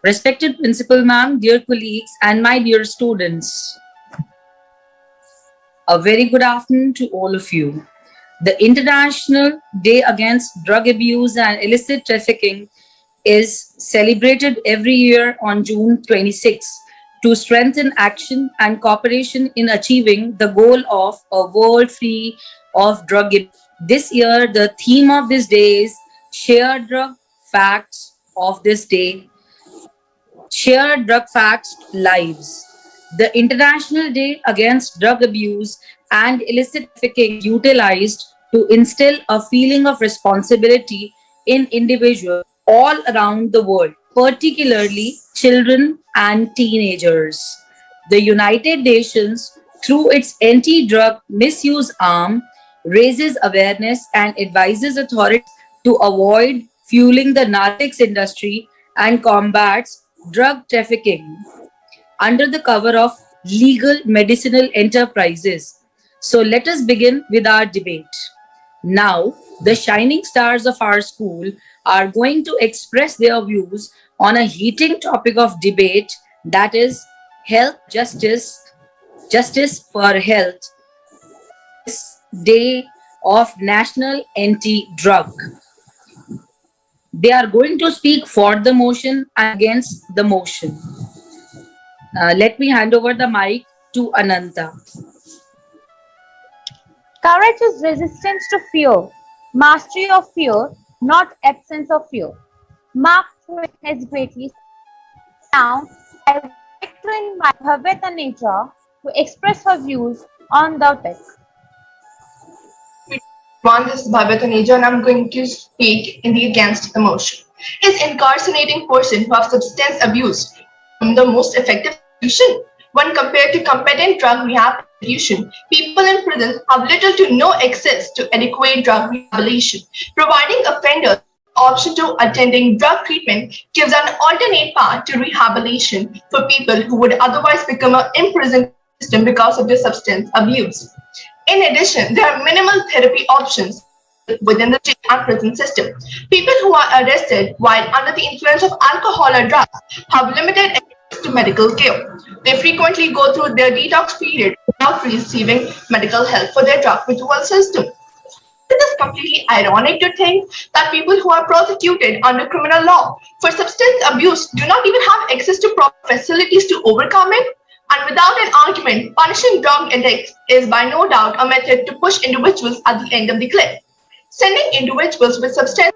Respected Principal Ma'am, dear colleagues, and my dear students, a very good afternoon to all of you. The International Day Against Drug Abuse and Illicit Trafficking is celebrated every year on June 26 to strengthen action and cooperation in achieving the goal of a world free of drug abuse. This year, the theme of this day is Share Drug Facts of this day. Share Drug Facts Lives. The International Day Against Drug Abuse and Illicit Trafficking utilized to instill a feeling of responsibility in individuals all around the world, particularly children and teenagers. The United Nations, through its anti drug misuse arm, raises awareness and advises authorities to avoid fueling the narcotics industry and combats drug trafficking under the cover of legal medicinal enterprises. So let us begin with our debate. Now, the shining stars of our school are going to express their views on a heating topic of debate, that is health justice, justice for health, this day of National Anti-Drug. They are going to speak for the motion and against the motion. Let me hand over the mic to Ananta. Courage is resistance to fear, mastery of fear, not absence of fear. Mark Twain has greatly said. Now, I would like to invite Bhavya Taneja to express her views on the topic. Everyone, this is Bhavya Taneja and I'm going to speak in the against the motion. Is incarcerating person who have substance abuse the most effective solution? When compared to competent drug rehabilitation, people in prison have little to no access to adequate drug rehabilitation. Providing offenders option to attending drug treatment gives an alternate path to rehabilitation for people who would otherwise become an imprisoned system because of their substance abuse. In addition, there are minimal therapy options within the jail and prison system. People who are arrested while under the influence of alcohol or drugs have limited access to medical care. They frequently go through their detox period without receiving medical help for their drug withdrawal system. It is completely ironic to think that people who are prosecuted under criminal law for substance abuse do not even have access to proper facilities to overcome it. And without an argument, punishing drug addicts is by no doubt a method to push individuals at the end of the cliff. Sending individuals with substance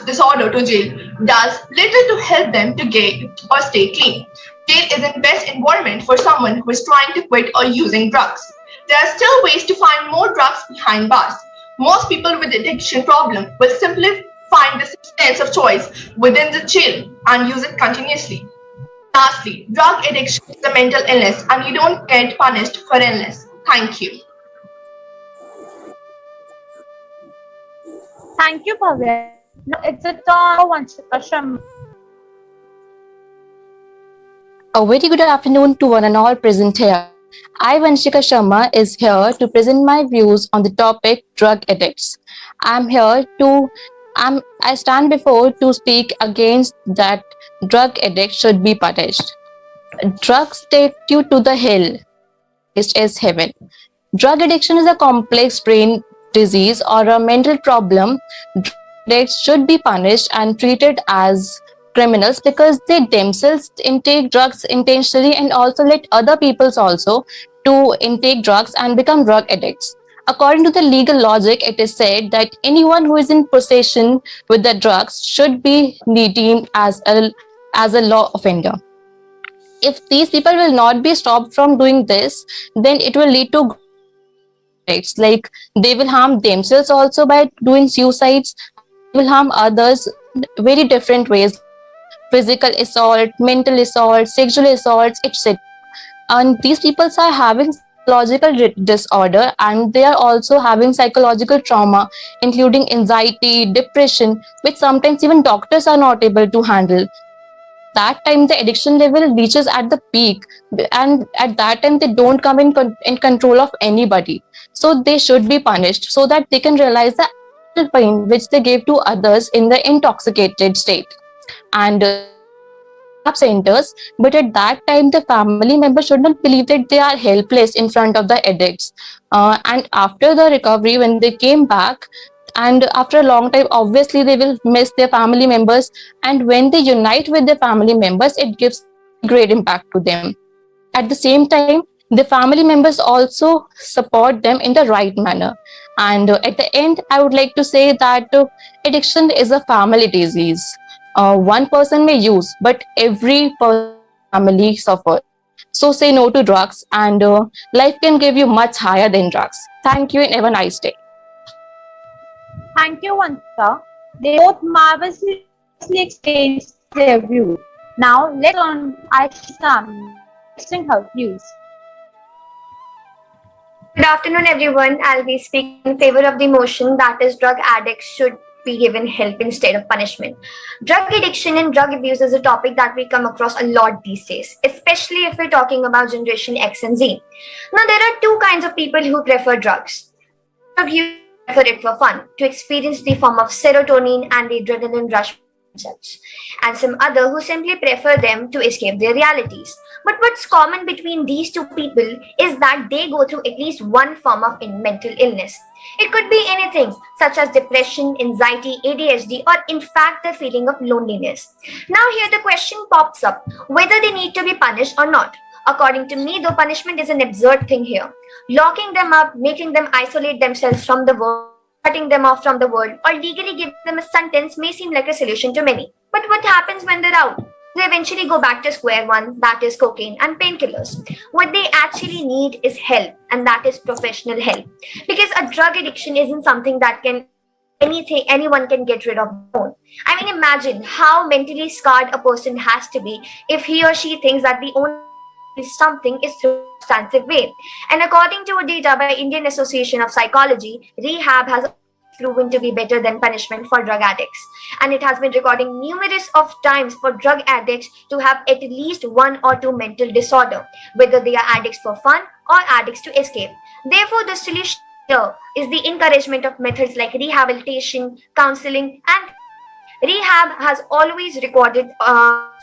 disorder to jail does little to help them to get or stay clean. Jail is the best environment for someone who is trying to quit or using drugs. There are still ways to find more drugs behind bars. Most people with addiction problem will simply find the substance of choice within the jail and use it continuously. Lastly, drug addiction is a mental illness and you don't get punished for illness. Thank you. Thank you, Bhavya. Now it's a turn of Vanshika Sharma. A very good afternoon to one and all present here. I, Vanshika Sharma, is here to present my views on the topic drug addicts. I stand before to speak against that drug addicts should be punished. Drugs take you to the hell, which is heaven. Drug addiction is a complex brain disease or a mental problem. Drug addicts should be punished and treated as criminals because they themselves intake drugs intentionally and also let other peoples also to intake drugs and become drug addicts. According to the legal logic, it is said that anyone who is in possession with the drugs should be deemed as a law offender. If these people will not be stopped from doing this, then it will lead to addicts. Like they will harm themselves also by doing suicides, they will harm others in very different ways. Physical assault, mental assault, sexual assaults, etc. And these people are having psychological disorder and they are also having psychological trauma, including anxiety, depression, which sometimes even doctors are not able to handle. That time the addiction level reaches at the peak, and at that time they don't come in control of anybody. So they should be punished so that they can realize the actual pain which they gave to others in the intoxicated state. And centers, but at that time the family members should not believe that they are helpless in front of the addicts. And after the recovery, when they came back, and after a long time, obviously they will miss their family members, and when they unite with their family members, it gives great impact to them. At the same time, the family members also support them in the right manner. And at the end, I would like to say that addiction is a family disease. One person may use, but every family suffers. So say no to drugs, and life can give you much higher than drugs. Thank you and have a nice day. Thank you, Vansa. They both marvelously explained their views. Now, let's on Aisha expressing her views. Good afternoon, everyone. I'll be speaking in favor of the motion that is drug addicts should be given help instead of punishment. Drug addiction and drug abuse is a topic that we come across a lot these days, especially if we're talking about Generation X and Z. Now, there are two kinds of people who prefer drugs. Drug users prefer it for fun, to experience the form of serotonin and the adrenaline rush themselves, and some other who simply prefer them to escape their realities. But what's common between these two people is that they go through at least one form of mental illness. It could be anything such as depression, anxiety, ADHD, or in fact the feeling of loneliness. Now here the question pops up whether they need to be punished or not. According to me, though, punishment is an absurd thing here. Locking them up, making them isolate themselves from the world, cutting them off from the world, or legally giving them a sentence may seem like a solution to many. But what happens when they're out? They eventually go back to square one, that is cocaine and painkillers. What they actually need is help, and that is professional help. Because a drug addiction isn't something that anyone can get rid of alone. I mean, imagine how mentally scarred a person has to be if he or she thinks that the only something is through a substantive way. And according to a data by Indian Association of Psychology, rehab has proven to be better than punishment for drug addicts. And it has been recording numerous of times for drug addicts to have at least one or two mental disorder, whether they are addicts for fun or addicts to escape. Therefore, the solution here is the encouragement of methods like rehabilitation, counseling, and rehab has always recorded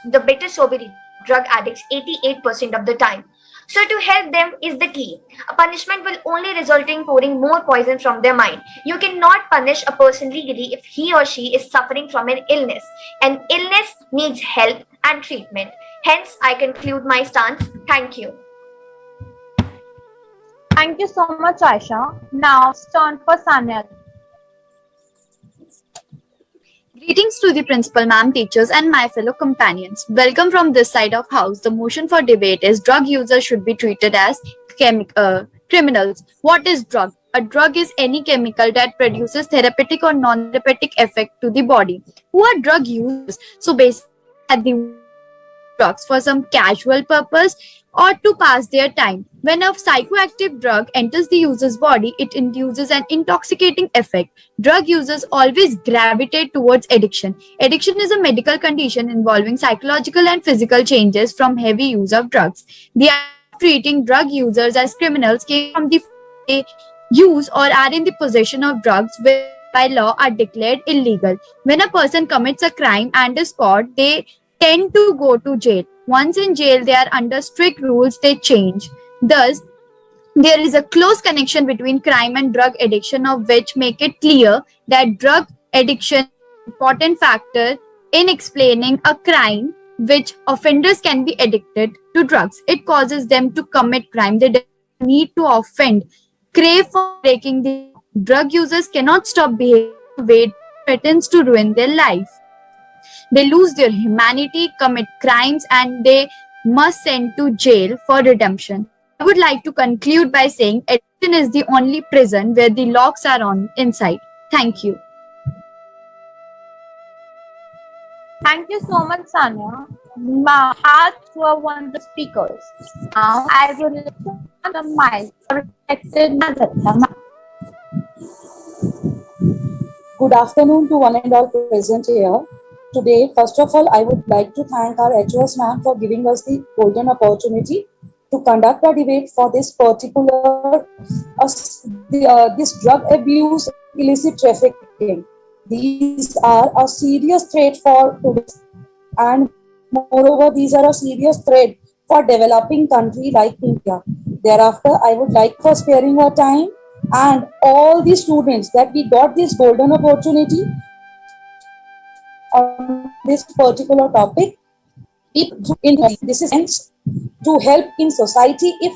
the better sobriety drug addicts 88% of the time. So to help them is the key. A punishment will only result in pouring more poison from their mind. You cannot punish a person legally if he or she is suffering from an illness. An illness needs help and treatment. Hence, I conclude my stance. Thank you. Thank you so much, Aisha. Now, it's turn for Sanya. Greetings to the principal, ma'am, teachers, and my fellow companions. Welcome from this side of house. The motion for debate is drug users should be treated as criminals. What is drug? A drug is any chemical that produces therapeutic or non-therapeutic effect to the body. Who are drug users? So basically, at the drugs for some casual purpose or to pass their time. When a psychoactive drug enters the user's body, it induces an intoxicating effect. Drug users always gravitate towards addiction. Addiction is a medical condition involving psychological and physical changes from heavy use of drugs. The idea of treating drug users as criminals came from the they use or are in the possession of drugs which by law are declared illegal. When a person commits a crime and is caught, they tend to go to jail. Once in jail, they are under strict rules, they change. Thus, there is a close connection between crime and drug addiction, of which make it clear that drug addiction is an important factor in explaining a crime which offenders can be addicted to drugs. It causes them to commit crime. They need to offend, crave for breaking the drug users cannot stop behaving in a way that threatens to ruin their life. They lose their humanity, commit crimes, and they must send to jail for redemption. I would like to conclude by saying addiction is the only prison where the locks are on inside. Thank you. Thank you so much, Sanya. My heart were one of the speakers. Now I would like to hand the mic for respected Nagatha. Good afternoon to one and all present here. Today, first of all, I would like to thank our HOS ma'am for giving us the golden opportunity to conduct a debate for this particular this drug abuse, illicit trafficking. These are a serious threat for today's and Moreover, these are a serious threat for developing country like India. Thereafter, I would like for sparing your time and all the students that we got this golden opportunity on this particular topic. This is meant to help in society if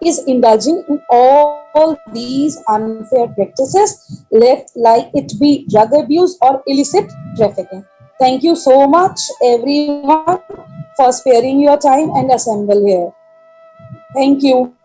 is indulging in all these unfair practices, let like it be drug abuse or illicit trafficking. Thank you so much, everyone, for sparing your time and assemble here. Thank you.